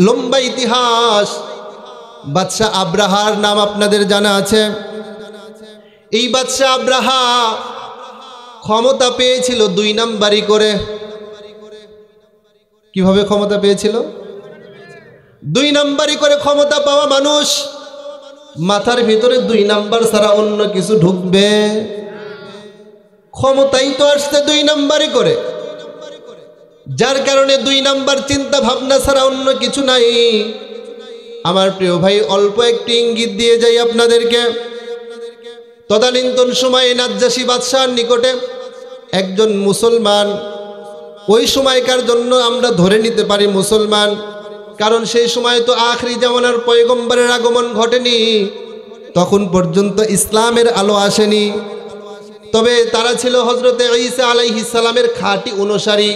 লম্বা ইতিহাস। বাদশাহ আব্রাহার নাম আপনাদের জানা আছে। এই বাদশাহ আব্রাহা ক্ষমতা পেয়েছিল 2 নাম্বারি করে। কিভাবে ক্ষমতা পেয়েছিল? 2 নাম্বারি করে ক্ষমতা পাওয়া মানুষ মাথার ভিতরে 2 নাম্বার ছাড়া অন্য কিছু ঢুকবে? ক্ষমতাই তো আসছে 2 নাম্বারি করে, যার কারণে 2 নাম্বার চিন্তা ভাবনা ছাড়া অন্য কিছু নাই। আমার প্রিয় ভাই, অল্প একটি ইঙ্গিত দিয়ে যাই আপনাদেরকে। তদানীন্তন সময়ে নাজ্জাশী বাদশার নিকটে একজন মুসলমান, ওই সময়কার জন্য আমরা ধরে নিতে পারি মুসলমান, কারণ সেই সময় তো আখরি জামানার পয়গম্বরের আগমন ঘটেনি, তখন পর্যন্ত ইসলামের আলো আসেনি। তবে তারা ছিল হযরতে ঈসা আলাইহিস সালামের খাঁটি অনুসারী।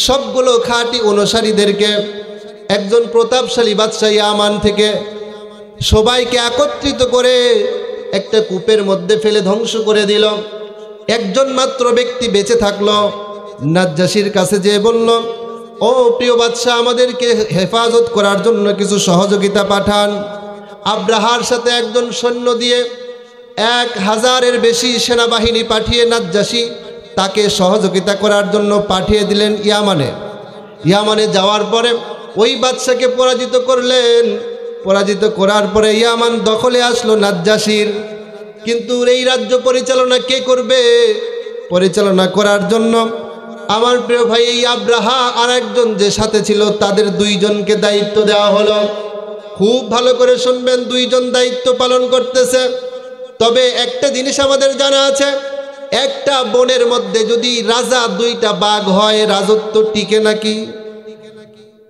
সবগুলো খাঁটি অনুসারীদেরকে একজন প্রতাপশালী বাদশাহ ইয়ামান থেকে সবাইকে একত্রিত করে একটা কূপের মধ্যে ফেলে ধ্বংস করে দিল। একজন মাত্র ব্যক্তি বেঁচে থাকলো। নাজ্জাশীর কাছে যেয়ে বলল, ও প্রিয় বাদশাহ, আমাদেরকে হেফাজত করার জন্য কিছু সহযোগিতা পাঠান। আব্রাহার সাথে একজন সৈন্য দিয়ে 1000-এর বেশি সেনাবাহিনী পাঠিয়ে নাজ্জাশী তাকে সহযোগিতা করার জন্য পাঠিয়ে দিলেন ইয়ামানে। ইয়ামানে যাওয়ার পরে ওই বাদশাকে পরাজিত করলেন। পরাজিত করার পরে ইয়ামান দখলে আসলো নাজ্জাশীর। কিন্তু এই রাজ্য পরিচালনা কে করবে? পরিচালনা করার জন্য আমার প্রিয় ভাই এই আব্রাহা আর একজন যে সাথে ছিল, তাদের 2 জনকে দায়িত্ব দেওয়া হলো। খুব ভালো করে শুনবেন, 2 জন দায়িত্ব পালন করতেছে। তবে একটা জিনিস আমাদের জানা আছে, একটা বনের মধ্যে যদি রাজা 2টা বাঘ হয়, রাজত্ব টিকে নাকি?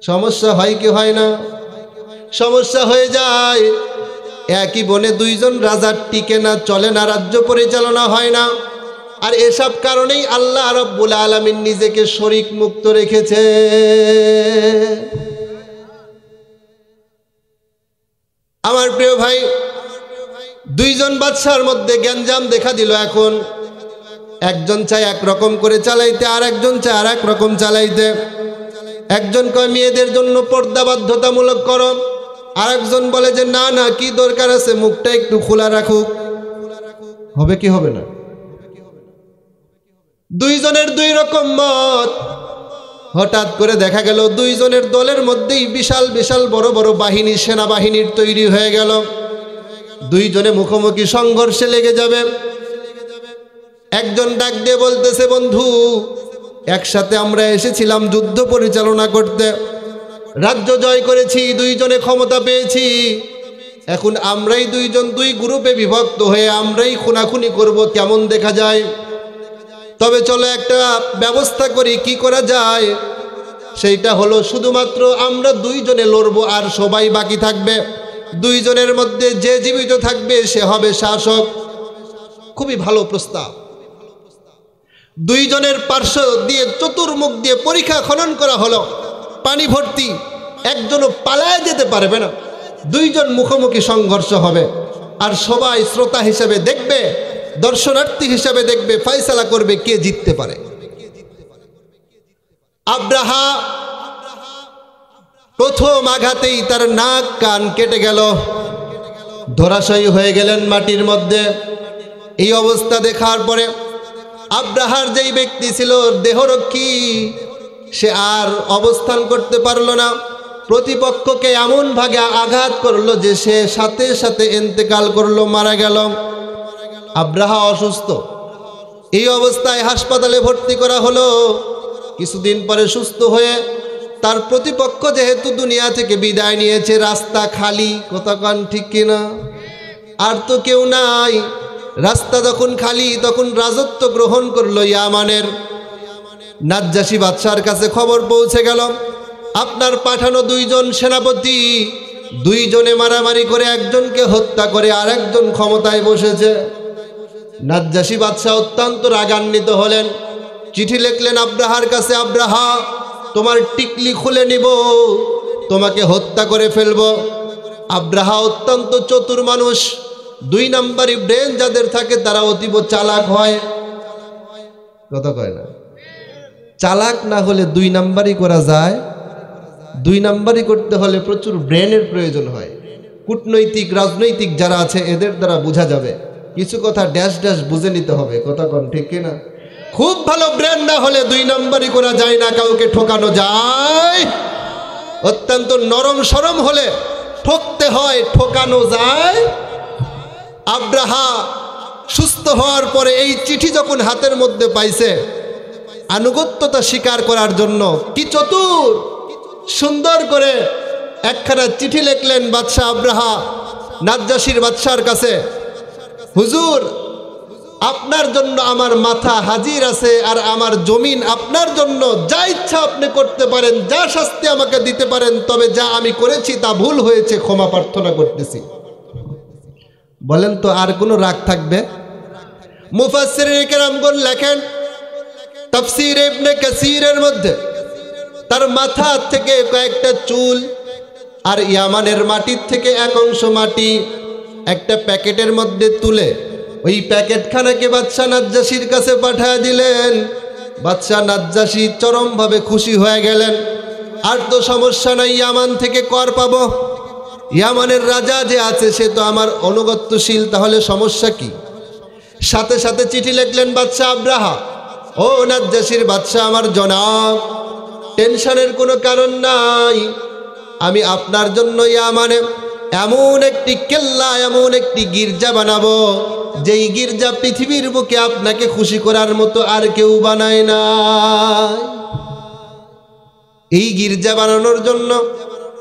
সমস্যা হয় কি হয় না? সমস্যা হয়ে যায়। একই বনে 2 জন রাজা টিকে না, চলে না, রাজ্য পরিচালনা হয় না। আর এসব কারণেই আল্লাহ রাব্বুল আলামিন নিজেকে শরীক মুক্ত রেখেছে। আমার প্রিয় ভাই, 2 জন বাদশার মধ্যে গ্যাঞ্জাম দেখা দিল। এখন একজন চায় একরকম করে চালাইতে, আর একজন চায় আর এক রকম চালাইতে। একজন কয় মেয়েদের জন্য পর্দা বাধ্যতামূলক করো, আর একজন বলে যে না না, কি দরকার আছে, মুখটা একটু খোলা রাখুক। হবে কি হবে না? 2 জনের 2 রকম মত। হঠাৎ করে দেখা গেল 2 জনের দলের মধ্যেই বিশাল বিশাল বড় বড় বাহিনী, সেনাবাহিনীর তৈরি হয়ে গেল। 2 জনে মুখোমুখি সংঘর্ষে লেগে যাবে। একজন ডাক দিয়ে বলতেছে, বন্ধু, একসাথে আমরা এসেছিলাম যুদ্ধ পরিচালনা করতে, রাজ্য জয় করেছি, 2 জনে ক্ষমতা পেয়েছি। এখন আমরাই 2 জন 2 গ্রুপে বিভক্ত হয়ে আমরাই খুনাখুনি করব, কেমন দেখা যায়? তবে চলো একটা ব্যবস্থা করি, কি করা যায়? সেইটা হলো শুধুমাত্র আমরা 2 জনে লড়বো, আর সবাই বাকি থাকবে। 2 জনের মধ্যে যে জীবিত থাকবে সে হবে শাসক। খুবই ভালো প্রস্তাব। 2 জনের পার্শ্ব দিয়ে, চতুর্মুখ দিয়ে পরীক্ষা খনন করা হলো, পানি ভর্তি, একজনও পালায় যেতে পারবে না। 2 জন মুখোমুখি সংঘর্ষ হবে, আর সবাই শ্রোতা হিসেবে দেখবে, দর্শনার্থী হিসেবে দেখবে, ফয়সালা করবে কে জিততে পারে। আব্রাহা প্রথম আঘাতেই তার নাক কান কেটে গেল, ধরাশয়ী হয়ে গেলেন মাটির মধ্যে। এই অবস্থা দেখার পরে আব্রাহার যেই ব্যক্তি ছিল দেহরক্ষী, সে আর অবস্থান করতে পারল না। প্রতিপক্ষকে এমন ভাগে আঘাত করলো যে সে সাথে সাথে ইন্তেকাল করলো, মারা গেল। আব্রাহা অসুস্থ। এই অবস্থায় হাসপাতালে ভর্তি করা হলো। কিছুদিন পরে সুস্থ হয়ে তার প্রতিপক্ষ যেহেতু দুনিয়া থেকে বিদায় নিয়েছে, রাস্তা খালি, কথা কান ঠিক কিনা? আর তো কেউ নাই। রাস্তা যখন খালি, তখন রাজত্ব গ্রহণ করলো ইয়ামানের। নাজ্জাশী বাদশার কাছে খবর পৌঁছে গেল, আপনার পাঠানো 2 জন সেনাপতি 2 জনে মারামারি করে একজনকে হত্যা করে আর একজন ক্ষমতায় বসেছে। নাজ্জাশী বাদশা অত্যন্ত রাগান্বিত হলেন। চিঠি লিখলেন আব্রাহার কাছে, আব্রাহা, তোমার টিকলি খুলে নিব, তোমাকে হত্যা করে ফেলব। আব্রাহা অত্যন্ত চতুর মানুষ। 2 নাম্বারি ব্রেন যাদের থাকে তারা অতীব চালাক হয়। কথা কয় না? চালাক না হলে 2 নাম্বারি করা যায় দুই নাম্বারই করতে হলে প্রচুর ব্রেনের প্রয়োজন হয়। কূটনৈতিক রাজনৈতিক যারা আছে এদের দ্বারা বোঝা যাবে, কিছু কথা ড্যাশ ড্যাশ বুঝে নিতে হবে, কথা কোন ঠিক কিনা? খুব ভালো ব্রেন না হলে দুই নাম্বারই করা যায় না, কাউকে ঠকানো যায়। অত্যন্ত নরম সরম হলে ঠকতে হয়, ঠকানো যায়। আব্রাহা সুস্থ হওয়ার পরে এই চিঠি যখন হাতের মধ্যে পাইছে, আনুগত্যতা স্বীকার করার জন্য কি চতুর, সুন্দর করে একখানা চিঠি লিখলেন বাদশাহ আব্রাহা নাজ্জাশীর বাদশার কাছে, হুজুর আপনার জন্য আমার মাথা হাজির আছে, আর আমার জমিন আপনার জন্য, যা ইচ্ছা আপনি করতে পারেন, যা শাস্তি আমাকে দিতে পারেন, তবে যা আমি করেছি তা ভুল হয়েছে, ক্ষমা প্রার্থনা করতেছি। বলেন তো আর কোনো রাগ থাকবে? মুফাসসিরিন কেরামগণ লেখেন তাফসীর ইবনে কাসীরের মধ্যে, তার মাথা থেকে কয়েকটা চুল আর ইয়ামানের মাটির থেকে এক অংশ মাটি একটা প্যাকেটের মধ্যে তুলে ওই প্যাকেটখানাকে বাদশাহ নাজ্জাশীর কাছে পাঠিয়ে দিলেন। বাদশাহ নাজ্জাশী চরমভাবে খুশি হয়ে গেলেন। আর তো সমস্যা নাই, ইয়ামান থেকে কর পাবো, ইয়ামানের রাজা যে আছে সে তো আমার অনুগত্যশীল, তাহলে সমস্যা কি? সাথে সাথে চিঠি লিখলেন বাদশাহ আব্রাহা, ও নাজ্জাশীর বাদশাহ আমার জনাব, টেনশনের কোনো কারণ নাই, আমি আপনার জন্য ইয়ামানে এমন একটি কেল্লা, এমন একটি গির্জা বানাবো, যেই গির্জা পৃথিবীর বুকে আপনাকে খুশি করার মতো আর কেউ বানায় না। এই গির্জা বানানোর জন্য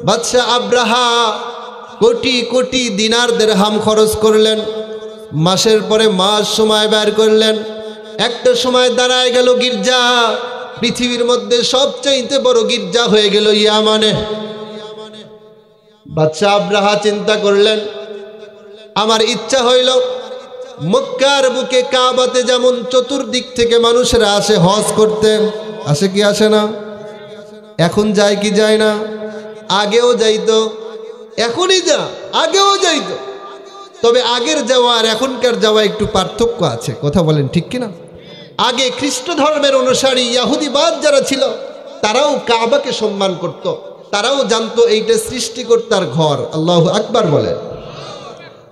বাদশাহ আব্রাহা কোটি কোটি দিনার দিরহাম খরচ করলেন। মাসের পরে মাস সময় বের করলেন। একটা সময় দাঁড়ায় গেল গির্জা পৃথিবীর মধ্যে সবচেয়ে বড় গির্জা হয়ে গেল ইয়ামানে। বাদশাহ আব্রাহা চিন্তা করলেন, আমার ইচ্ছা হইল মক্কার বুকে কাবাতে যেমন চতুর্দিক থেকে মানুষেরা আসে হজ করতে, আসে কি আসে না? এখন যায় কি যায় না? আগেও যাইতো, এখনই যা, আগেও যাইতো। তবে আগের যাওয়া আর এখনকার যাওয়া একটু পার্থক্য আছে, কথা বলেন ঠিক কিনা? আগে খ্রিস্ট ধর্মের অনুসারী ইয়াহুদিবাদ যারা ছিল তারাও কাবাকে সম্মান করত, তারাও জানতো এইটা সৃষ্টিকর্তার ঘর, আল্লাহু আকবার বলে।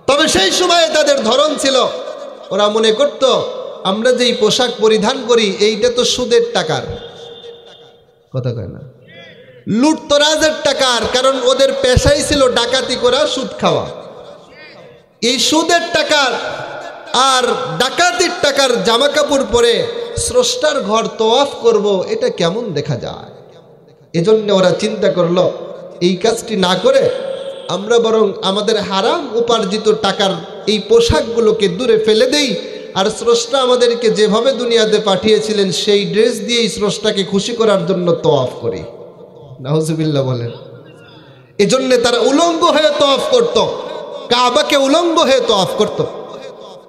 তবে সেই সময়ে তাদের ধরন ছিল, ওরা মনে করত আমরা যেই পোশাক পরিধান করি এইটা তো সুদের টাকার, কথা কয় না, লুটতরাজের টাকার, কারণ ওদের পেশাই ছিল ডাকাতি করা, সুদ খাওয়া। এই সুদের টাকার আর ডাকাতির টাকার জামা কাপড় পরে স্রষ্টার ঘর তওয়াফ করব, এটা কেমন দেখা যায়। এজন্য ওরা চিন্তা করলো এই কাজটি না করে আমরা বরং আমাদের হারাম উপার্জিত টাকার এই পোশাকগুলোকে দূরে ফেলে দেই, আর স্রষ্টা আমাদেরকে যেভাবে দুনিয়াতে পাঠিয়েছিলেন সেই ড্রেস দিয়েই স্রষ্টাকে খুশি করার জন্য তওয়াফ করি। নাউজুবিল্লাহ বলেন। এজন্য তারা উলঙ্গ হয়ে তওয়াফ করত, কাবাকে উলঙ্গ হয়ে তওয়াফ করত।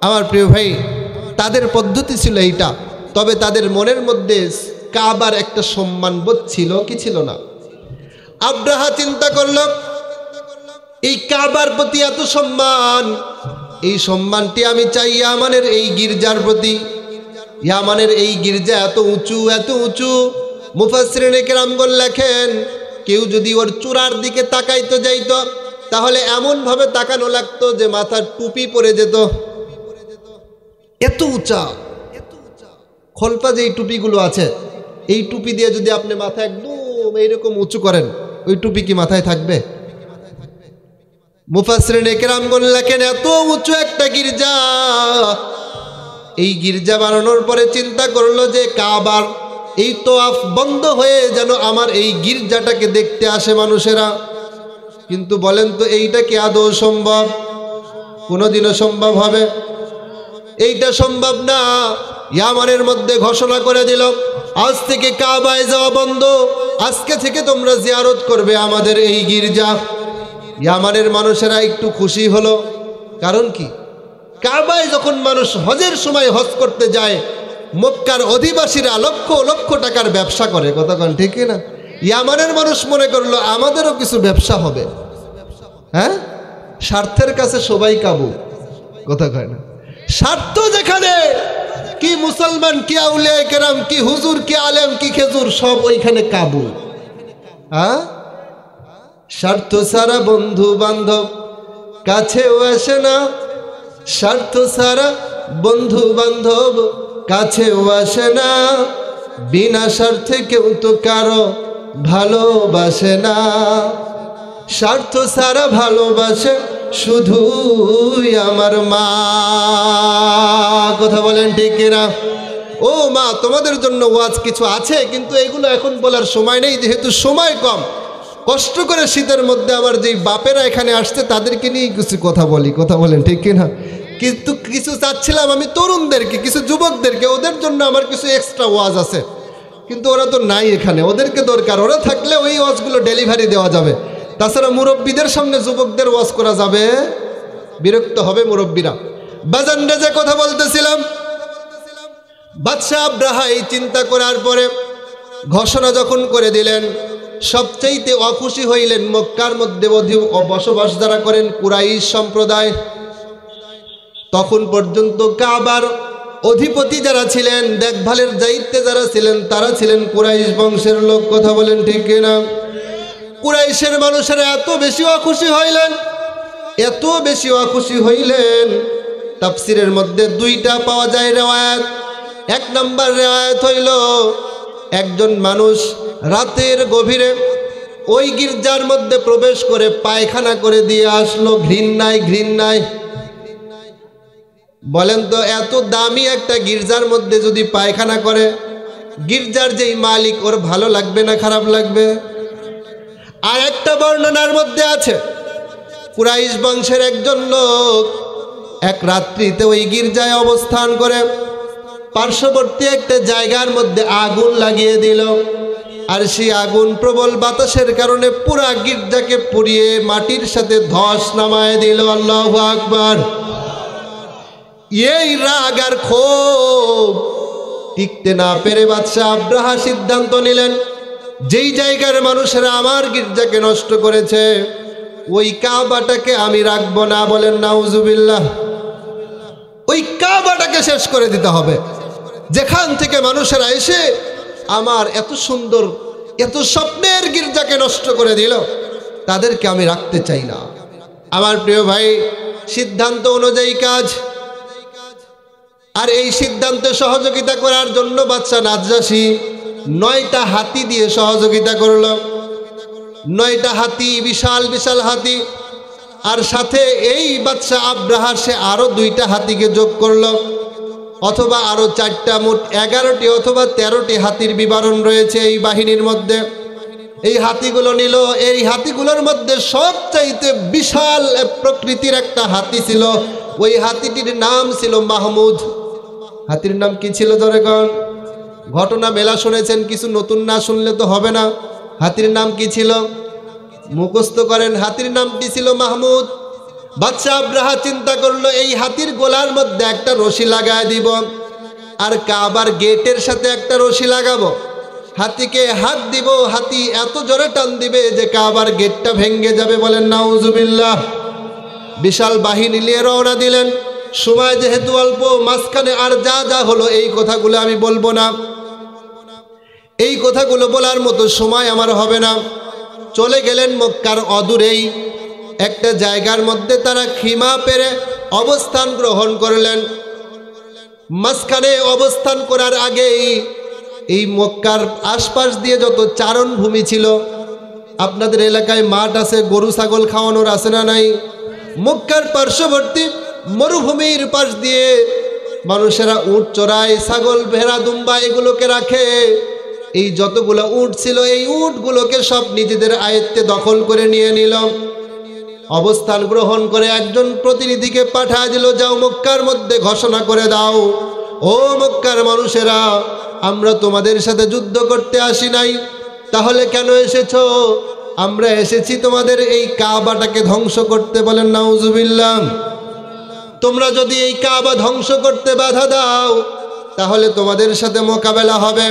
আমার প্রিয় ভাই, তাদের পদ্ধতি ছিল এইটা। তবে তাদের মনের মধ্যে কাবার একটা সম্মানবোধ ছিল কি ছিল না? আব্রাহা চিন্তা করল এই কাবার প্রতি এত সম্মান, এই সম্মানটি আমি চাই ইয়ামানের এই গির্জার প্রতি। ইয়ামানের এই গির্জা এত উঁচু, এত উঁচু, মুফাসসিরিনে কেরামগণ লেখেন কেউ যদি ওর চূড়ার দিকে তাকাইতে যাইত তাহলে এমন ভাবে তাকানো লাগতো যে মাথার টুপি পরে যেত, এত উঁচা। খোলপা যে টুপিগুলো আছে, এই টুপি দিয়ে যদি আপনি মাথা একদম এইরকম উঁচু করেন, ওই টুপি কি মাথায় থাকবে? মুফাসসিরিনে কেরামগণ লেখেন এত উঁচু একটা গির্জা। এই গির্জা বানানোর পরে চিন্তা করলো যে কাবার এই তওয়াফ বন্ধ হয়ে যেন আমার এই গির্জাটাকে দেখতে আসে মানুষেরা। কিন্তু বলেন তো এইটা কি আদৌ সম্ভব? কোনোদিনও সম্ভব হবে? এইটা সম্ভব না। ইয়ামানের মধ্যে ঘোষণা করে দিল আজ থেকে কাবায় যাওয়া বন্ধ, আজকে থেকে তোমরা জিয়ারত করবে আমাদের এই গির্জা। ইয়ামানের মানুষেরা একটু খুশি হলো, কারণ কি কাবায় যখন মানুষ হজের সময় হজ করতে যায়, মক্কার অধিবাসীরা লক্ষ লক্ষ টাকার ব্যবসা করে, কথা কন ঠিক না? ইয়ামানের মানুষ মনে করলো আমাদেরও কিছু ব্যবসা হবে। হ্যাঁ, স্বার্থের কাছে সবাই কাবু, কথা কয় না? স্বার্থ যেখানে, কি মুসলমান, কি আউলিয়া কেরাম, কি হুজুর, কি আলেম, কি খেজুর, সব ওইখানে কাবু। হ্যাঁ, স্বার্থ ছাড়া বন্ধু বান্ধব কাছেও আসে না, স্বার্থ ছাড়া বন্ধু বান্ধব কাছেও আসে না, বিনা স্বার্থে কেউ তো কারো ভালোবাসে না, স্বার্থ ছাড়া ভালোবাসে শুধুই আমার মা। কথা বলেন ঠিক কিনা? ও মা, তোমাদের জন্য ওয়াজ কিছু আছে, কিন্তু এগুলো এখন বলার সময় নেই, যেহেতু সময় কম। কষ্ট করে শীতের মধ্যে আমার যেই বাপেরা এখানে আসছে তাদেরকে নিয়ে কিছু কথা বলি। কথা বলেন ঠিক কিনা? কিন্তু কিছু চাচ্ছিলাম আমি তরুণদেরকে, কিছু যুবকদেরকে, ওদের জন্য আমার কিছু এক্সট্রা ওয়াজ আছে, কিন্তু ওরা তো নাই এখানে, ওদেরকে দরকার। ওরা থাকলে ওই ওয়াজগুলো ডেলিভারি দেওয়া যাবে। তাছাড়া মুরব্বীদের সামনে যুবকদের ওয়াজ করা যাবে, বিরক্ত হবে মুরব্বীরা। বাজানরে যে কথা বলতেছিলাম, বাদশাহ আব্রাহা এই চিন্তা করার পরে ঘোষণা যখন করে দিলেন, সবচাইতে অখুশি হইলেন মক্কার মধ্যে বসবাস যারা করেন কুরাইশ সম্প্রদায়। তখন পর্যন্ত কাবার অধিপতি যারা ছিলেন, দেখভালের দায়িত্বে যারা ছিলেন, তারা ছিলেন কুরাইশ বংশের লোক। কথা বলেন ঠিক কিনা? কুরাইশের মানুষেরা এত বেশি অখুশি হইলেন, এত বেশি অখুশি হইলেন, তাফসিরের মধ্যে দুইটা পাওয়া যায় রেওয়ায়াত। এক নম্বর রেওয়ায়াত হইল, একজন মানুষ রাতের গভীরে ওই গির্জার মধ্যে প্রবেশ করে পায়খানা করে দিয়ে আসলো। ঘৃণায় ঘৃণায় বলেন তো, এত দামি একটা গির্জার মধ্যে যদি পায়খানা করে, গির্জার যেই মালিক, ওর ভালো লাগবে না খারাপ লাগবে? আর একটা বর্ণনার মধ্যে আছে, কুরাইশ বংশের একজন লোক এক রাত্রিতে ওই গির্জায় অবস্থান করে পার্শ্ববর্তী একটা জায়গার মধ্যে আগুন লাগিয়ে দিল। আর সেই আগুন প্রবল বাতাসের কারণে পুরা গির্জাকে পুড়িয়ে মাটির সাথে ধস নামায় দিল। আল্লাহু আকবার। এই রাগ আর ক্ষোভ টিকতে না পেরে বাদশাহ আব্রাহা সিদ্ধান্ত নিলেন, যেই জায়গার মানুষেরা আমার গির্জাকে নষ্ট করেছে ওই কাবাটাকে আমি রাখবো না। বলেন নাউজুবিল্লাহ। ওই কাবাটাকে শেষ করে দিতে হবে। যেখান থেকে মানুষেরা এসে আমার এত সুন্দর, এত স্বপ্নের গির্জাকে নষ্ট করে দিল, তাদেরকে আমি রাখতে চাই না। আমার প্রিয় ভাই, সিদ্ধান্ত অনুযায়ী কাজ। আর এই সিদ্ধান্তে সহযোগিতা করার জন্য বাদশা নাজ্জাশী 9টা হাতি দিয়ে সহযোগিতা করল। 9টা হাতি, বিশাল বিশাল হাতি। আর সাথে এই বাদশা আব্রাহা সে আরো 2টা হাতিকে যোগ করলো, অথবা আরো 4টা, মোট 11টি অথবা 13টি হাতির বিবরণ রয়েছে এই বাহিনীর মধ্যে। এই হাতিগুলো নিল। এই হাতিগুলোর মধ্যে সবচাইতে বিশাল প্রকৃতির একটা হাতি ছিল। ওই হাতিটির নাম ছিল মাহমুদ। হাতির নাম কি ছিল জনগণ? ঘটনা মেলা শুনেছেন, কিছু নতুন না শুনলে তো হবে না। হাতির নাম কি ছিল? মুখস্থ করেন। হাতির নামটি ছিল মাহমুদ। বাদশা আব্রাহা চিন্তা করলো, এই হাতির গোলার মধ্যে একটা রশি লাগায় দিব, আর কাবার গেটের সাথে একটা রশি লাগাবো। হাতিকে হাত দিব, হাতি এত জোরে টান দিবে যে কাবার গেটটা ভেঙে যাবে। বলেন নাউজুবিল্লাহ। বিশাল বাহিনী নিয়ে রওনা দিলেন। সময় যেহেতু অল্প, মাঝখানে আর যা যা হলো এই কথাগুলো আমি বলবো না, এই কথাগুলো বলার মতো সময় আমার হবে না। চলে গেলেন মক্কার অদূরেই একটা জায়গার মধ্যে, তারা খিমা পেরে অবস্থান গ্রহণ করলেন। মাঝখানে অবস্থান করার আগেই এই মক্কার আশপাশ দিয়ে যত চারণ ভূমি ছিল, আপনাদের এলাকায় মাঠ আছে, গরু ছাগল খাওয়ানোর আছে না নাই? মক্কার পার্শ্ববর্তী মরুভূমির পাশ দিয়ে মানুষেরা উট চড়ায়, ছাগল ভেড়া দুম্বা এগুলোকে রাখে। এই যতগুলো উট ছিল, এই উটগুলোকে সব নিজেদের আয়ত্তে দখল করে নিয়ে নিল। অবস্থান গ্রহণ করে একজন প্রতিনিধিকে পাঠায় দিল, যাও মক্কার মধ্যে ঘোষণা করে দাও, ও মক্কার মানুষেরা, আমরা তোমাদের সাথে যুদ্ধ করতে আসি নাই, তাহলে কেন এসেছো? আমরা এসেছি তোমাদের এই কাবাটাকে ধ্বংস করতে। বলেন নাউজুবিল্লাহ। তোমরা যদি এই কাবা ধ্বংস করতে বাধা দাও, তাহলে তোমাদের সাথে মোকাবেলা হবে।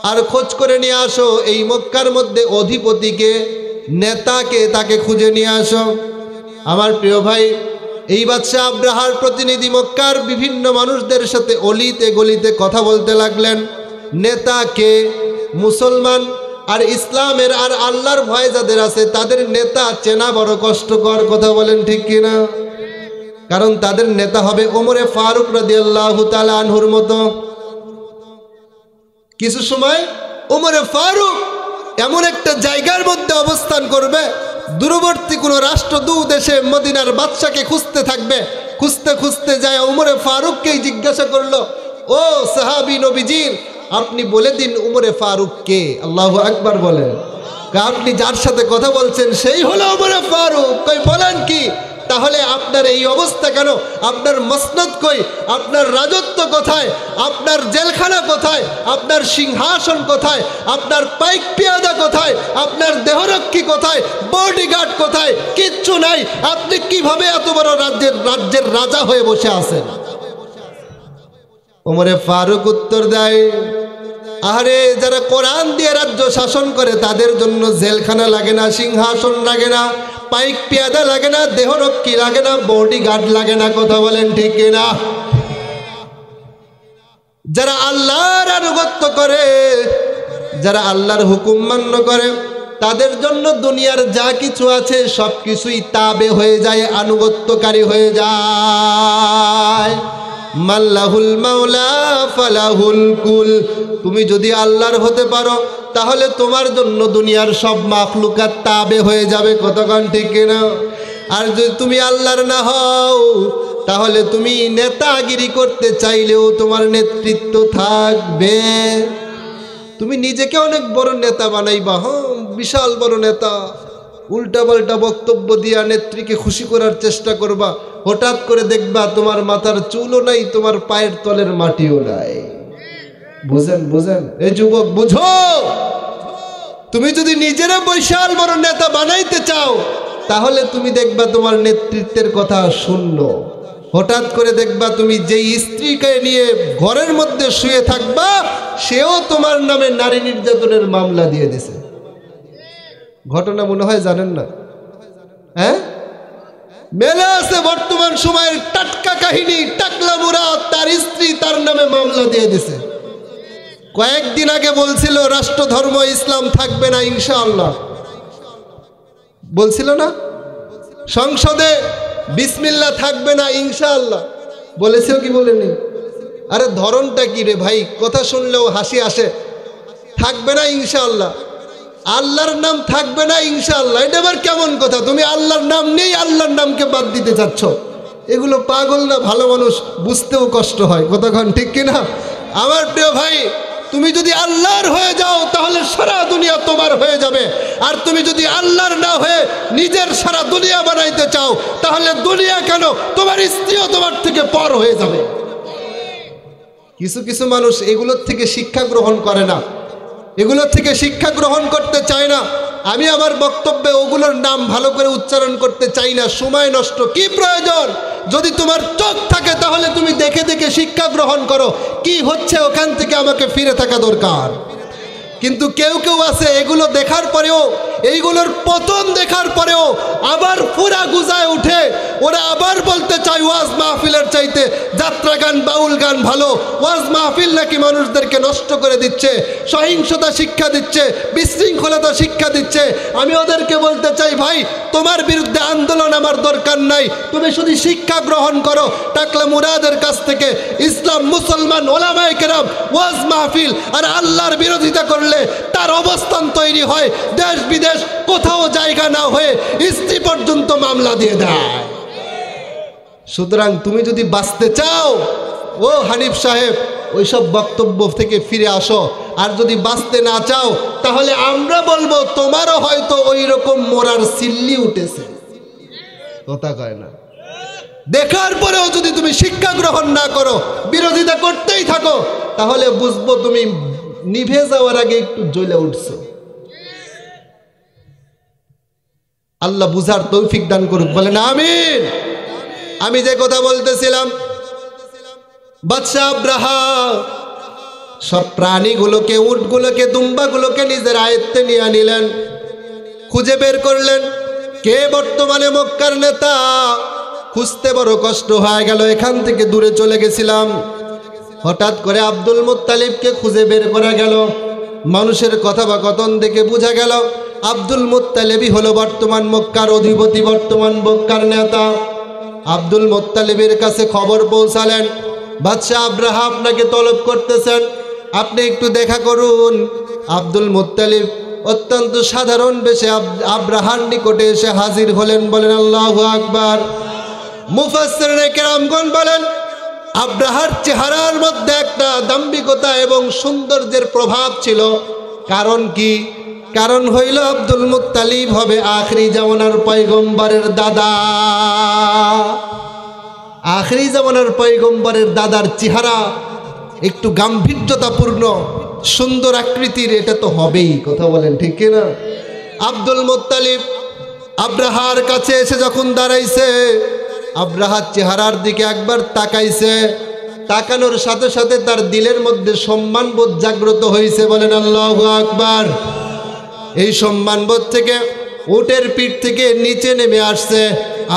আর খোঁজ করে নিয়ে আসো এই মক্কার মধ্যে অধিপতিকে, নেতাকে, তাকে খুঁজে নিয়ে আসো। আমার প্রিয় ভাই, এই বাদশা আব্রাহার প্রতিনিধি মক্কার বিভিন্ন মানুষদের সাথে অলিতে গলিতে কথা বলতে লাগলেন। নেতাকে, মুসলমান আর ইসলামের আর আল্লাহর ভয় যাদের আছে তাদের নেতা চেনা বড় কষ্টকর, কথা বলেন ঠিক কিনা? কারণ তাদের নেতা হবে ওমরে ফারুক রাদিয়াল্লাহু তাআলা আনহুর মতো। কিছু সময় ওমরে ফারুক এমন একটা জায়গার মধ্যে অবস্থান করবে, দূরবর্তী কোনো রাষ্ট্রদূত এসে মদিনার বাদশাকে খুঁজতে থাকবে। খুঁজতে খুঁজতে যায় ওমরে ফারুককেই জিজ্ঞাসা করলো, ও সাহাবী নবীজির, আপনি বলে দিন ওমরে ফারুক কে? আল্লাহু আকবার বলেন। আপনি যার সাথে কথা বলছেন সেই হলো ওমরে ফারুক। কই বলেন কি? তাহলে আপনার এই অবস্থা কেন? আপনার মসনদ কই? আপনার রাজত্ব কোথায়? আপনার জেলখানা কোথায়? আপনার সিংহাসন কোথায়? আপনার পাইক পেয়াদা কোথায়? আপনার দেহরক্ষী কোথায়? বডিগার্ড কোথায়? কিচ্ছু নাই। আপনি কিভাবে এত বড় রাজ্যের রাজা হয়ে বসে আছেন? ওমরে ফারুক উত্তর দেয়, আরে যারা কোরআন দিয়ে রাজ্য শাসন করে তাদের জন্য জেলখানা লাগে না, সিংহাসন লাগে না, পাইক পেয়াদা লাগে না, দেহরক্ষী লাগে না, বডিগার্ড লাগে না, কথা বলেন ঠিক কিনা? যারা আল্লাহর আনুগত্য করে, যারা আল্লাহর হুকুম মান্য করে, তাদের জন্য দুনিয়ার যা কিছু আছে সব কিছুই তাবে হয়ে যায়, আনুগত্যকারী হয়ে যায়। মাল্লাহুল মাওলা ফালাহুল কুল। তুমি যদি আল্লাহর হতে পারো তাহলে তোমার জন্য দুনিয়ার সব মাখলুকাত তাবে হয়ে যাবে, কতক্ষণ ঠিক কিনা? আর যদি তুমি আল্লাহর না হও তাহলে তুমি নেতাগিরি করতে চাইলেও তোমার নেতৃত্ব থাকবে। তুমি নিজেকে অনেক বড় নেতা বানাইবা, হ্যাঁ বিশাল বড় নেতা, উল্টাপাল্টা বক্তব্য দিয়া নেত্রীকে খুশি করার চেষ্টা করবা। হঠাৎ করে দেখবা তোমার মাথার চুলও নাই, তোমার পায়ের তলের মাটিও নাই। বুঝেন বুঝেন এই যুবক, বুঝো। তুমি যদি নিজেরা বিশাল বড় নেতা বানাইতে চাও তাহলে তুমি দেখবা তোমার নেতৃত্বের কথা শূন্য। হঠাৎ করে দেখবা তুমি যেই স্ত্রীকে নিয়ে ঘরের মধ্যে শুয়ে থাকবা সেও তোমার নামে নারী নির্যাতনের মামলা দিয়ে দিছে। ঘটনা মনে হয় জানেন না? হ্যাঁ, মেলে আছে বর্তমান সময়ের টাটকা কাহিনী। টাকলা মুরাদ তার স্ত্রী তার নামে মামলা দিয়ে দিছে। কয়েকদিন আগে বলছিল রাষ্ট্র ধর্ম ইসলাম থাকবে না ইনশাআল্লাহ, বলছিল না? সংসদে বিসমিল্লাহ থাকবে না ইনশাআল্লাহ, বলেছেও কি বলেনি? আরে ধরনটা কি রে ভাই, কথা শুনলেও হাসি আসে। থাকবে না ইনশাআল্লাহ, আল্লাহর নাম থাকবে না ইনশাআল্লাহ, এটা আবার কেমন কথা? তুমি আল্লাহর নাম নেই, আল্লাহর নামকে বাদ দিতে চাচ্ছ। এগুলো পাগল না ভালো মানুষ? বুঝতেও কষ্ট হয়, কতক্ষণ ঠিক কিনা? আমার প্রিয় ভাই, তুমি যদি আল্লাহর হয়ে যাও তাহলে সারা দুনিয়া তোমার হয়ে যাবে। আর তুমি যদি আল্লাহর না হয়ে নিজের সারা দুনিয়া বানাইতে চাও তাহলে দুনিয়া কেন, তোমার স্ত্রীও তোমার থেকে পর হয়ে যাবে। কিছু কিছু মানুষ এগুলোর থেকে শিক্ষা গ্রহণ করে না, এগুলোর থেকে শিক্ষা গ্রহণ করতে চায় না। আমি আমার বক্তব্যে ওগুলোর নাম ভালো করে উচ্চারণ করতে চাই না, সময় নষ্ট। কি প্রয়োজন? যদি তোমার চোখ থাকে তাহলে তুমি দেখে দেখে শিক্ষা গ্রহণ করো, কি হচ্ছে ওখান থেকে আমাকে ফিরে থাকা দরকার। কিন্তু কেউ কেউ আছে এগুলো দেখার পরেও, এইগুলোর পতন দেখার পরেও আবার পুরা গুজায় উঠে। ওরা আবার বলতে চায় ওয়াজ মাহফিলের চাইতে যাত্রা গান বাউল গান ভালো। ওয়াজ মাহফিল নাকি মানুষদেরকে নষ্ট করে দিচ্ছে, সহিংসতা শিক্ষা দিচ্ছে, বিশৃঙ্খলতা শিক্ষা দিচ্ছে। আমি ওদেরকে বলতে চাই, ভাই তোমার বিরুদ্ধে আন্দোলন আমার দরকার নাই, তুমি শুধু শিক্ষা গ্রহণ করো টাকলা মুরাদের কাছ থেকে। ইসলাম, মুসলমান, ওলামায়ে কেরাম ওয়াজ মাহফিল আর আল্লাহর বিরোধিতা করলে তার অবস্থান তৈরি হয়, দেশ বিদেশ কোথাও জায়গা না হয়ে স্ত্রী পর্যন্ত মামলা দিয়ে দেয়। সুতরাং তুমি যদি বাঁচতে চাও, ও হানিফ সাহেব, ওইসব বক্তব্য থেকে ফিরে আসো। আর যদি বাঁচতে না চাও তাহলে আমরা বলবো তোমারও হয়তো ওই রকম মোরার সিল্লি উঠেছে, কথা কয় না? দেখার পরেও যদি তুমি শিক্ষা গ্রহণ না করো, বিরোধিতা করতেই থাকো, তাহলে বুঝবো তুমি নিভে যাওয়ার আগে একটু জ্বলে উঠছো। আল্লাহ বুঝার তৌফিক দান করুক, বলেন আমিন। আমি যে কথা বলতেছিলাম, বাদশা আব্রাহা সব প্রাণীগুলোকে, উটগুলোকে, দুম্বাগুলোকে নিজের আয়ত্তে নিয়ে নিলেন। খুঁজে বের করলেন কে বর্তমানে মক্কার নেতা। খুঁজতে বড় কষ্ট হয়ে গেল, এখান থেকে দূরে চলে গেছিলাম। হঠাৎ করে আব্দুল মুত্তালিবকে খুঁজে বের করা গেল। মানুষের কথা বা কথন দেখে বোঝা গেল আব্দুল মুত্তালিবই হলো বর্তমান মক্কার অধিপতি, বর্তমান মক্কার নেতা। আব্দুল মুত্তালিবের কাছে খবর পৌঁছালেন, বাদশাহ আব্রাহা আপনাকে তলব করতেছেন, আপনি একটু দেখা করুন। আব্দুল মুত্তালিব অত্যন্ত সাধারণ বেশে আব্রাহার নিকটে এসে হাজির হলেন। বলেন আল্লাহু আকবার। মুফাসসিরিনে কেরামগণ বলেন, আব্রাহার চেহারার মধ্যে একটা দাম্ভিকতা এবং সৌন্দর্যের প্রভাব ছিল। কারণ কি? কারণ হইল আব্দুল মুত্তালিব হবে আখরি জামানার পয়গম্বরের দাদা। আখরি জামানার পয়গম্বরের দাদার চেহারা একটু গাম্ভীর্যতাপূর্ণ, সুন্দর আকৃতির, এটা তো হবেই। কথা বলেন ঠিক কিনা? আব্দুল মুত্তালিব আব্রাহার কাছে এসে যখন দাঁড়াইছে, আব্রাহার চেহারার দিকে একবার তাকাইছে, তাকানোর সাথে সাথে তার দিলের মধ্যে সম্মানবোধ জাগ্রত হয়েছে। বলেন আল্লাহু আকবার। এই সম্মানবোধ থেকে উটের পিঠ থেকে নিচে নেমে আসছে,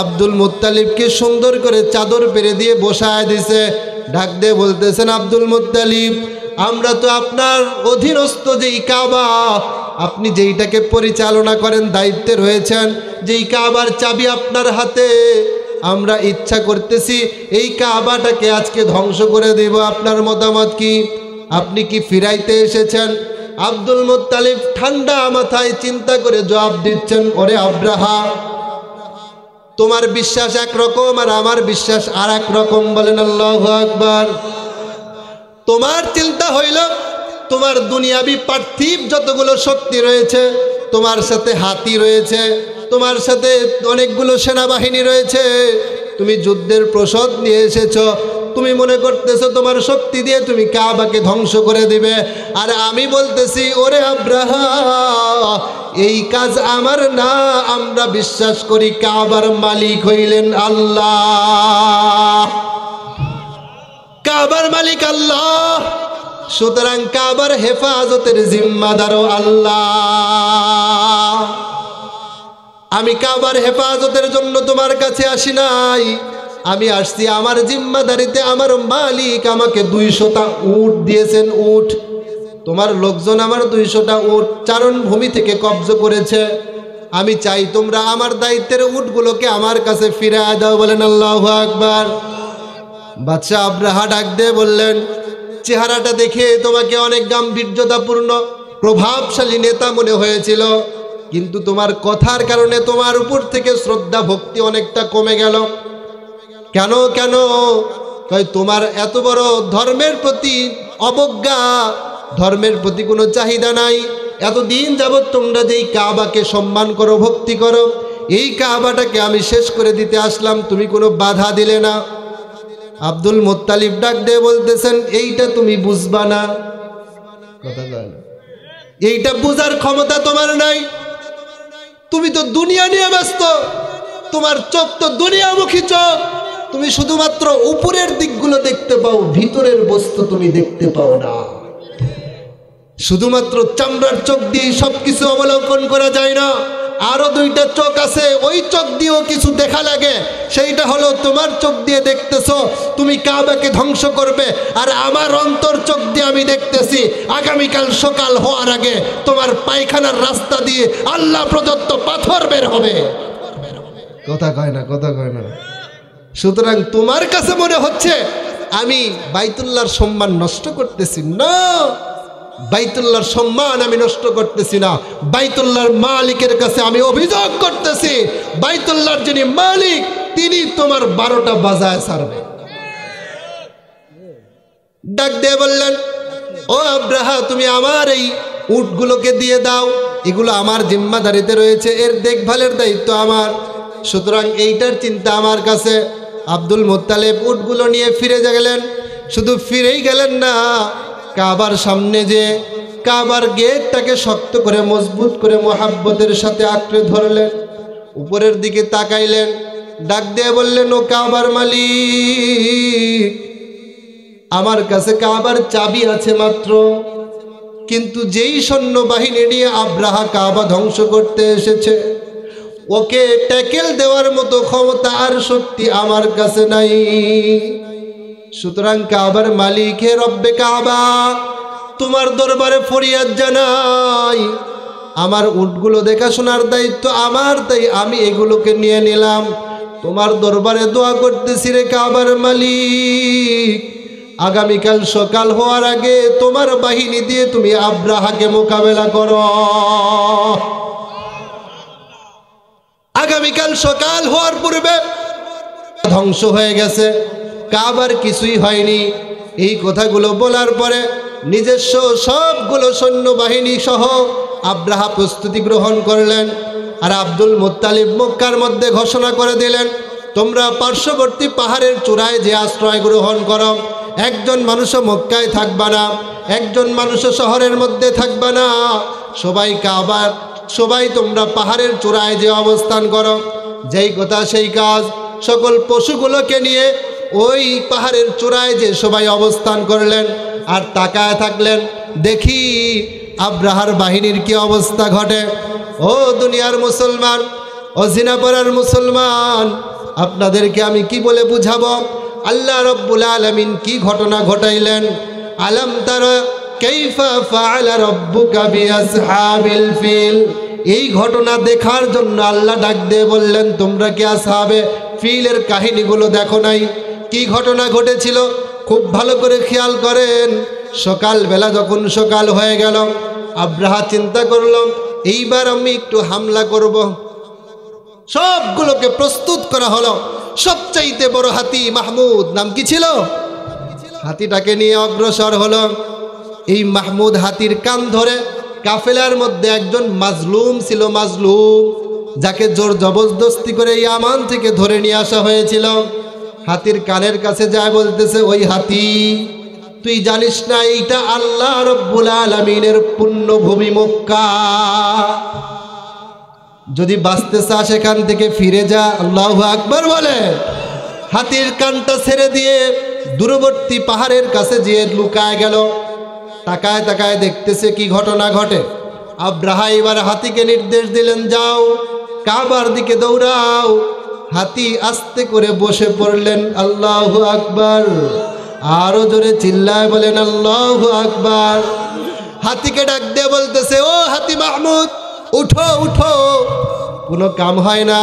আব্দুল মুত্তালিবকে সুন্দর করে চাদর পেরে দিয়ে বসায় দিছে। ডাক দিয়ে বলতেছেন, আব্দুল মুত্তালিব, আমরা তো আপনার অধীনস্থ, যেই কাবা, আপনি যেইটাকে পরিচালনা করেন, দায়িত্বে রয়েছেন, যেই কাবার চাবি আপনার হাতে, আমরা ইচ্ছা করতেছি এই কাবাটাকে আজকে ধ্বংস করে দেব। আপনার মতামত কি? আপনি কি ফিরাইতে এসেছেন? আব্দুল মুত্তালিব ঠান্ডা মাথায় চিন্তা করে জবাব দিচ্ছেন, ওরে আব্রাহা, তোমার বিশ্বাস একরকম আর আমার বিশ্বাস আর এক রকম। বলেন আল্লাহু আকবার। তোমার চিন্তা হইল তোমার দুনিয়াবি পার্থিব যতগুলো শক্তি রয়েছে, তোমার সাথে হাতি রয়েছে, তোমার সাথে অনেকগুলো সেনাবাহিনী রয়েছে, তুমি যুদ্ধের প্রসদ নিয়ে এসেছো, তুমি মনে করতেছো তোমার শক্তি দিয়ে তুমি কাবাকে ধ্বংস করে দিবে। আর আমি বলতেছি, ওরে আব্রাহা, এই কাজ আমার না, আমরা বিশ্বাস করি কাবার মালিক হইলেন আল্লাহ। কাবার মালিক আল্লাহ, সুতরাং কাবার হেফাজতের জিম্মাদারও আল্লাহ। আমি কাবার হেফাজতের জন্য তোমার কাছে আসি নাই, আমি আসছি আমার জিম্মাদারিতে। আমার মালিক আমাকে 200টা উট দিয়েছেন। উট, তোমার লোকজন আমার 200টা উট চারণভূমি থেকে কব্জ করেছে। আমি চাই তোমরা আমার দায়িত্বের উটগুলোকে আমার কাছে ফিরিয়ে দাও। বলেন আল্লাহু আকবার। বাদশাহ আব্রাহা ডাক দিয়ে বললেন, চেহারাটা দেখে তোমাকে অনেক গাম্ভীর্যতাপূর্ণ প্রভাবশালী নেতা মনে হয়েছিল, কিন্তু তোমার কথার কারণে তোমার উপর থেকে শ্রদ্ধা ভক্তি অনেকটা কমে গেল। কেন কেন? তোমার এত বড় ধর্মের প্রতি অবজ্ঞা, ধর্মের প্রতি কোনো চাহিদা নাই। এতদিন যাবৎ তোমরা যেই কাবাকে সম্মান করো, ভক্তি করো, এই কাবাটাকে আমি শেষ করে দিতে আসলাম, তুমি কোনো বাধা দিলে না। আব্দুল মুত্তালিব ডাক দিয়ে বলতেছেন, এইটা তুমি বুঝবা না। কথা কয় না, এইটা বুঝার ক্ষমতা তোমার নাই। তুমি তো দুনিয়া নিয়ে ব্যস্ত, তোমার চোখ তো দুনিয়ামুখী চোখ। তুমি শুধুমাত্র উপরের দিকগুলো দেখতে পাও, ভিতরের বস্তু তুমি দেখতে পাও না। শুধুমাত্র চামড়ার চোখ দিয়ে সবকিছু অবলোকন করা যায় না। আরো 2টা চোখ আছে, ওই চোখ দিয়েও কিছু দেখা লাগে। সেইটা হলো তোমার চোখ দিয়ে দেখতেছো তুমি কাবাকে ধ্বংস করবে, আর আমার অন্তর চোখ দিয়ে আমি দেখতেছি আগামীকাল সকাল হওয়ার আগে তোমার পায়খানার রাস্তা দিয়ে আল্লাহ প্রদত্ত পাথর বের হবে। কথা কয় না, কথা কয় না। সুতরাং তোমার কাছে মনে হচ্ছে আমি বাইতুল্লাহর সম্মান নষ্ট করতেছি না, বাইতুল্লাহর সম্মান আমি নষ্ট করতেছি না। বাইতুল্লাহর মালিকের কাছে আমি অভিযোগ করতেছি, বাইতুল্লাহর যিনি মালিক তিনি তোমার 12টা বাজায় ছাড়বে। ডাক দিয়ে বললেন, ও আব্রাহা, তুমি আমার এই উটগুলোকে দিয়ে দাও, এগুলো আমার জিম্মাদারিতে রয়েছে, এর দেখভালের দায়িত্ব আমার। সুতরাং এইটার চিন্তা আমার কাছে। আব্দুল মুত্তালিব উটগুলো নিয়ে ফিরে গেলেন। শুধু ফিরেই গেলেন না, কাবার সামনে যে কাবার গেটটাকে শক্ত করে মজবুত করে মোহাব্বতের সাথে আঁকড়ে ধরলেন, উপরের দিকে তাকাইলেন, ডাক দিয়ে বললেন, ও কাবার মালিক, আমার কাছে কাবার চাবি আছে মাত্র, কিন্তু যেই সৈন্যবাহিনী নিয়ে আব্রাহা কাবা ধ্বংস করতে এসেছে, ওকে ট্যাকেল দেওয়ার মতো ক্ষমতা আর শক্তি আমার কাছে নাই। সুতরাং কাবার মালিক, হে রব্বে কাবা, তোমার দরবারে ফরিয়াদ জানাই। আমার উটগুলো দেখাশোনার দায়িত্ব আমার, তাই আমি এগুলোকে নিয়ে নিলাম। তোমার দরবারে দোয়া করতেছি রে কাবার মালিক, আগামীকাল সকাল হওয়ার আগে তোমার বাহিনী দিয়ে তুমি আব্রাহাকে মোকাবেলা করো। আগামীকাল সকাল হওয়ার পূর্বে ধ্বংস হয়ে গেছে, কাবার কিছুই হয়নি। এই কথাগুলো বলার পরে নিজস্ব সবগুলো সৈন্যবাহিনী সহ আব্রাহা প্রস্তুতি গ্রহণ করলেন। আর আব্দুল মুত্তালিব মক্কার মধ্যে ঘোষণা করে দিলেন, তোমরা পার্শ্ববর্তী পাহাড়ের চূড়ায় যে আশ্রয় গ্রহণ করো, একজন মানুষও মক্কায় থাকবা না, একজন মানুষও শহরের মধ্যে থাকবা না, সবাই কাবা, সবাই তোমরা পাহাড়ের চূড়ায় যে অবস্থান করো। যেই কথা সেই কাজ, সকল পশুগুলোকে নিয়ে ওই পাহাড়ের চূড়ায় যে সবাই অবস্থান করলেন। আর তাকায় থাকলেন, দেখি আব্রাহার বাহিনীর কি অবস্থা ঘটে। ও দুনিয়ার মুসলমান, ও জিনাপাড়ার মুসলমান, আপনাদেরকে আমি কি বলে বুঝাবো? আল্লাহ রব্বুল আলামিন কি ঘটনা ঘটাইলেন। আলাম তারা কাইফা ফাআলা রাব্বুকা বিআসহাবিল ফিল। এই ঘটনা দেখার জন্য আল্লাহ ডাক দিয়ে বললেন, তোমরা কি আসহাবে ফিলের কাহিনীগুলো দেখো নাই? কি ঘটনা ঘটেছিল খুব ভালো করে খেয়াল করেন। সকালবেলা যখন সকাল হয়ে গেল, আব্রাহা চিন্তা করলাম এইবার আমি একটু হামলা করব। সবগুলোকে প্রস্তুত করা হলো। সবচাইতে বড় হাতি মাহমুদ, নাম কি ছিল, হাতিটাকে নিয়ে অগ্রসর হলো। এই মাহমুদ হাতির কান ধরে, কাফেলার মধ্যে একজন মাজলুম ছিল, মাজলুম, যাকে জোর জবরদস্তি করে ইয়ামান থেকে ধরে নিয়ে আসা হয়েছিল। হাতির কানের কাছে যায় বলতেছে, ওই হাতি, তুই জানিস না এইটা আল্লাহ রব্বুল আলামিনের পুণ্যভূমি মক্কা, যদি বাঁচতে চাস এখান থেকে ফিরে যা। আল্লাহু আকবার বলে হাতির কানটা ছেড়ে দিয়ে দূরবর্তী পাহাড়ের কাছে যেয়ে লুকায় গেল। তাকায় তাকায় দেখতেছে কি ঘটনা ঘটে। আব্রাহা এবার হাতিকে নির্দেশ দিলেন, যাও কাবার দিকে দৌড়াও। হাতি আস্তে করে বসে পড়লেন। আল্লাহু আকবার, আরো জোরে চিল্লায় বলেন আল্লাহু আকবার। হাতিকে ডাক দিয়ে বলতেছে, ও হাতি মাহমুদ, উঠো উঠো। কোনো কাম হয় না।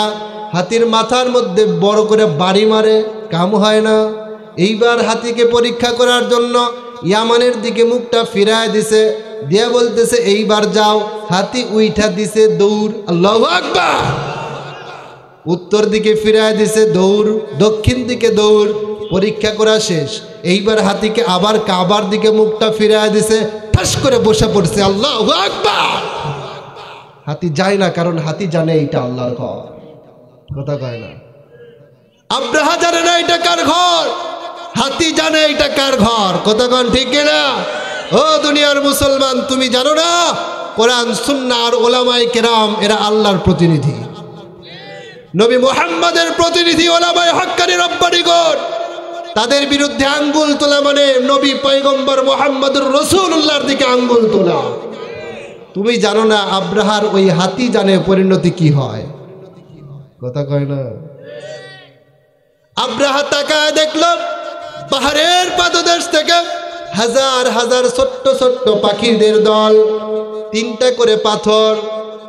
হাতির মাথার মধ্যে বড় করে বাড়ি মারে, কাম হয় না। এইবার হাতিকে পরীক্ষা করার জন্য ইয়ামানের দিকে মুখটা ফিরায় দিছে, দিয়ে বলতেছে, এইবার যাও। হাতি উইঠা দিছে দৌড়। আল্লাহু আকবার। উত্তর দিকে ফিরায় দিছে দৌড়, দক্ষিণ দিকে দৌড়। পরীক্ষা করা শেষ। এইবার হাতিকে আবার কাবার দিকে মুখটা ফিরায় দিছে, ঠাস করে বসে পড়ছে। আল্লাহু আকবার। হাতি যায় না, কারণ হাতি জানে এটা আল্লাহর ঘর। কথা কয় না। আব্রাহা জানে না এটা কার ঘর, হাতি জানে এটা কার ঘর। কথা কন ঠিক না? ও দুনিয়ার মুসলমান, তুমি জানো না কোরআন সুন্নাহ আর ওলামায়ে কেরাম এরা আল্লাহর প্রতিনিধি, নবী মুহাম্মাদের প্রতিনিধি, ওলামায়ে হক্কানি রব্বানিগণ। তাদের বিরুদ্ধে আঙ্গুল তোলা মানে নবী পয়গম্বর মুহাম্মদুর রাসূলুল্লাহর দিকে আঙ্গুল তোলা। তুমি জানো না আব্রাহার ওই হাতি জানে পরিণতি কি হয়। কথা কয় না। আব্রাহা তাকায় দেখল পাহাড়ের পাদদেশ থেকে হাজার হাজার ছোট্ট ছোট্ট পাখিদের দল, তিনটা করে পাথর,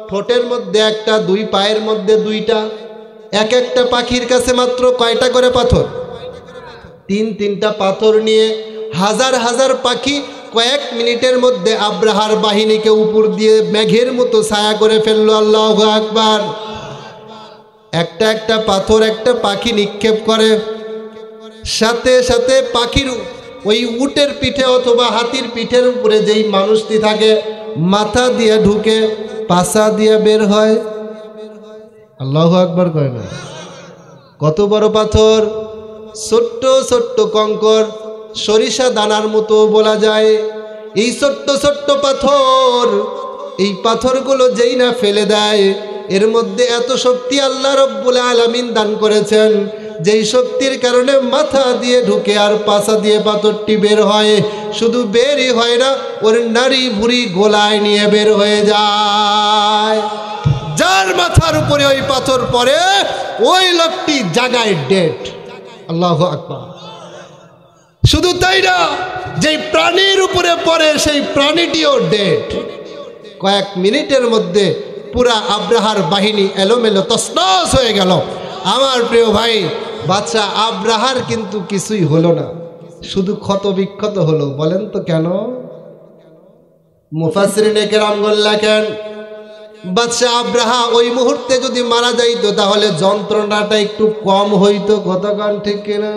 ঠোঁটের মধ্যে একটা, দুই পায়ের মধ্যে দুইটা। এক একটা পাখির কাছে মাত্র কয়টা করে পাথর? তিনটা পাথর নিয়ে হাজার হাজার পাখি কয়েক মিনিটের মধ্যে আব্রাহার বাহিনীকে উপর দিয়ে মেঘের মতো ছায়া করে ফেললো। আল্লাহু আকবার। একটা একটা পাথর একটা পাখি নিক্ষেপ করে, সাথে সাথে পাখির ওই উটের পিঠে অথবা হাতির পিঠের উপরে যেই মানুষটি থাকে, মাথা দিয়ে ঢুকে পাছা দিয়ে বের হয়। আল্লাহু আকবার কয় না। কত বড় পাথর, ছোট্ট ছোট্ট কঙ্কর, সরিষা দানার মতো বলা যায়। এই ছোট্ট ছোট্ট পাথর, এই পাথরগুলো যেই না ফেলে দেয়, এর মধ্যে এত শক্তি আল্লাহ রব্বুল আলামিন দান করেছেন, যেই শক্তির কারণে মাথা দিয়ে ঢুকে আর পাছা দিয়ে পাথরটি বের হয়। শুধু বেরই হয় না, ওর নাড়ি ভুড়ি গোলায় নিয়ে বের হয়ে যায়। যার মাথার উপরে ওই পাথর পড়ে ওই লোকটি জাগায় ডেট। আল্লাহু আকবার। শুধু তাই না, যেই প্রাণীর উপরে পড়ে সেই প্রাণীটিও ডেড। কয়েক মিনিটের মধ্যে পুরা আব্রাহার বাহিনী এলোমেলো তছনছ হয়ে গেল। আমার প্রিয় ভাই, বাদশা আব্রাহার কিন্তু কিছুই হলো না, শুধু ক্ষত বিক্ষত হলো। বলেন তো কেন? মুফাসসিরিনে কেরামগণ লেখেন, বাদশা আব্রাহা ওই মুহূর্তে যদি মারা যাইতো তাহলে যন্ত্রণাটা একটু কম হইতো। কতক্ষণ ঠিক কিনা?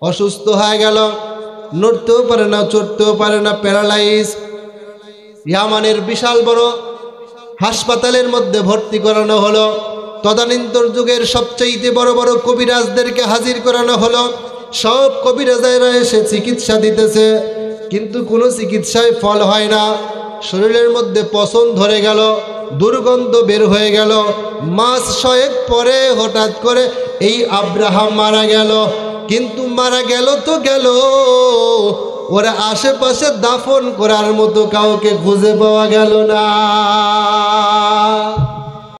অসুস্থ হয়ে গেল, নড়তেও পারে না, চড়তেও পারে না, প্যারালাইজ। ইয়ামানের বিশাল বড় হাসপাতালের মধ্যে ভর্তি করানো হলো। তদানীন্তন যুগের সবচেয়ে বড় বড় কবিরাজদেরকে হাজির করানো হলো। সব কবিরাজেরা এসে চিকিৎসা দিতেছে, কিন্তু কোনো চিকিৎসায় ফল হয় না। শরীরের মধ্যে পচন ধরে গেল, দুর্গন্ধ বের হয়ে গেল। মাস 6 পরে হঠাৎ করে এই আব্রাহাম মারা গেল। কিন্তু মারা গেল তো গেল, ওরা আশেপাশে দাফন করার মতো কাউকে খুঁজে পাওয়া গেল না।